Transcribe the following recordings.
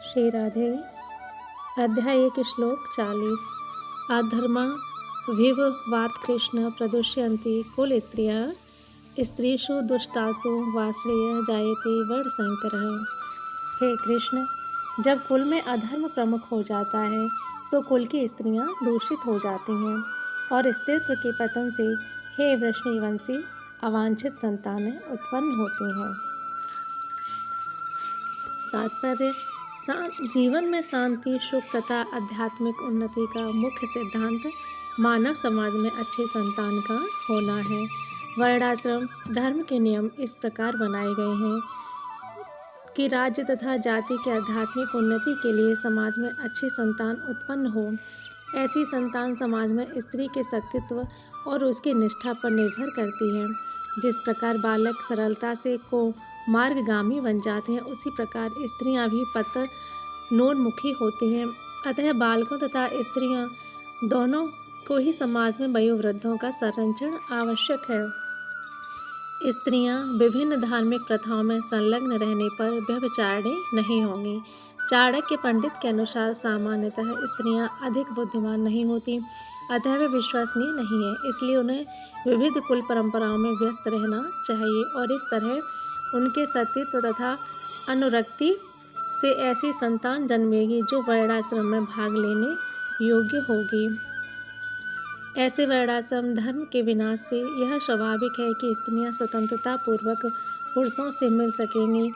श्री राधे। अध्याय 1 श्लोक 40। अधर्मा विभवात् कृष्ण प्रदुष्यन्ति कुल स्त्रियः स्त्रीषु दुष्टासु वार्ष्णेय जायते वर्णशंकरः। हे कृष्ण, जब कुल में अधर्म प्रमुख हो जाता है तो कुल की स्त्रियां दूषित हो जाती हैं और स्त्रीत्व के पतन से हे वृष्णिवंशी अवांछित संतानें उत्पन्न होती हैं। तात्पर्य: जीवन में शांति, सुख तथा आध्यात्मिक उन्नति का मुख्य सिद्धांत मानव समाज में अच्छे संतान का होना है। वर्णाश्रम धर्म के नियम इस प्रकार बनाए गए हैं कि राज्य तथा जाति के आध्यात्मिक उन्नति के लिए समाज में अच्छी संतान उत्पन्न हो। ऐसी संतान समाज में स्त्री के सतीत्व और उसकी निष्ठा पर निर्भर करती है। जिस प्रकार बालक सरलता से को मार्गगामी बन जाते हैं, उसी प्रकार स्त्रियां भी पतनोन्मुखी होती हैं। अतः बालकों तथा स्त्रियां दोनों को ही समाज में वयोवृद्धों का संरक्षण आवश्यक है। स्त्रियां विभिन्न धार्मिक प्रथाओं में संलग्न रहने पर व्यभिचारिणी नहीं होंगी। चाणक्य पंडित के अनुसार सामान्यतः स्त्रियां अधिक बुद्धिमान नहीं होती, अतः वे विश्वसनीय नहीं है, इसलिए उन्हें विविध कुल परंपराओं में व्यस्त रहना चाहिए और इस तरह उनके सतीत्व तथा अनुरक्ति से ऐसी संतान जन्मेगी जो वर्णाश्रम में भाग लेने योग्य होगी। ऐसे वर्णाश्रम धर्म के विनाश से यह स्वाभाविक है कि स्त्रियां स्वतंत्रता पूर्वक पुरुषों से मिल सकेंगी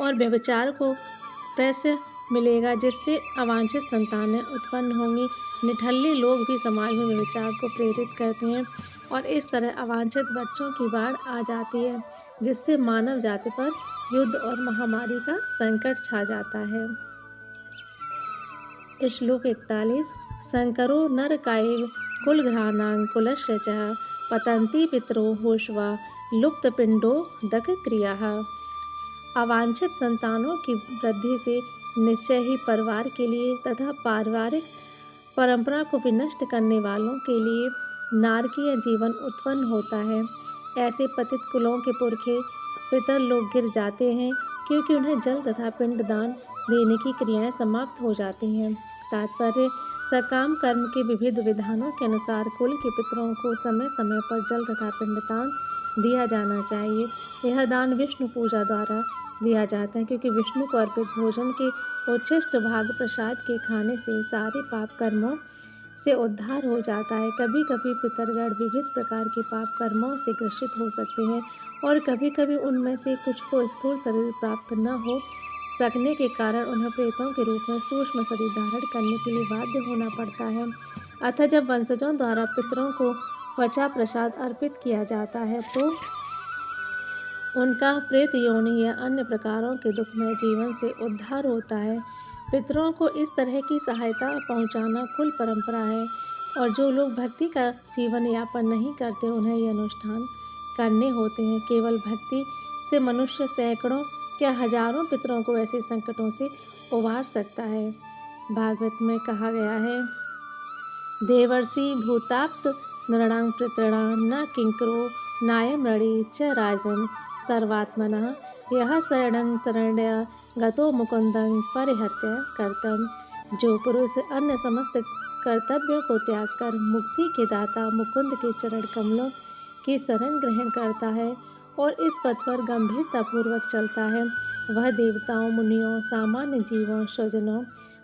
और व्यभिचार को प्रश्रय मिलेगा, जिससे अवांछित संतानें उत्पन्न होंगी। निठल्ले लोग भी समाज में व्यभिचार को प्रेरित करते हैं और इस तरह अवांछित बच्चों की बाढ़ आ जाती है, जिससे मानव जाति पर युद्ध और महामारी का संकट छा जाता है। श्लोक 41। शंकरो नरकायैव कुलघ्राणां कुलस्य च पतन्ति पितरो होश्वा लुप्तपिण्डोदक क्रियाः। अवांछित संतानों की वृद्धि से निश्चय ही परिवार के लिए तथा पारिवारिक परंपरा को विनष्ट करने वालों के लिए नारकीय जीवन उत्पन्न होता है। ऐसे पतित कुलों के पुरखे पितर लोग गिर जाते हैं, क्योंकि उन्हें जल तथा पिंडदान देने की क्रियाएं समाप्त हो जाती हैं। तात्पर्य: सकाम कर्म के विविध विधानों के अनुसार कुल के पितरों को समय समय पर जल तथा पिंडदान दिया जाना चाहिए। यह दान विष्णु पूजा द्वारा दिया जाता है, क्योंकि विष्णु को अर्पित भोजन के उच्छिष्ट भाग प्रसाद के खाने से सारे पाप कर्मों से उद्धार हो जाता है। कभी कभी पितरगण विविध प्रकार के पाप कर्मों से ग्रसित हो सकते हैं और कभी कभी उनमें से कुछ को स्थूल शरीर प्राप्त न हो सकने के कारण उन्हें प्रेतों के रूप में सूक्ष्म शरीर धारण करने के लिए बाध्य होना पड़ता है। अतः जब वंशजों द्वारा पितरों को वचा प्रसाद अर्पित किया जाता है तो उनका प्रेत योनि या अन्य प्रकारों के दुखमय जीवन से उद्धार होता है। पितरों को इस तरह की सहायता पहुंचाना कुल परंपरा है और जो लोग भक्ति का जीवन यापन नहीं करते उन्हें ये अनुष्ठान करने होते हैं। केवल भक्ति से मनुष्य सैकड़ों या हजारों पितरों को ऐसे संकटों से उबार सकता है। भागवत में कहा गया है, देवर्षि भूताप्त नृणां पितॄणां न किंकरो नायं रणे च राजन् सर्वात्मनः यः शरणं शरण्य गतो मुकुंदं परिहत्य कर्तम। जो पुरुष अन्य समस्त कर्तव्यों को त्याग कर मुक्ति के दाता मुकुंद के चरण कमलों की शरण ग्रहण करता है और इस पथ पर गंभीरतापूर्वक चलता है, वह देवताओं, मुनियों, सामान्य जीवों, स्वजनों,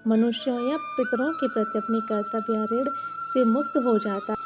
मनुष्यों या पितरों के प्रति अपने कर्तव्य ऋण से मुक्त हो जाता है।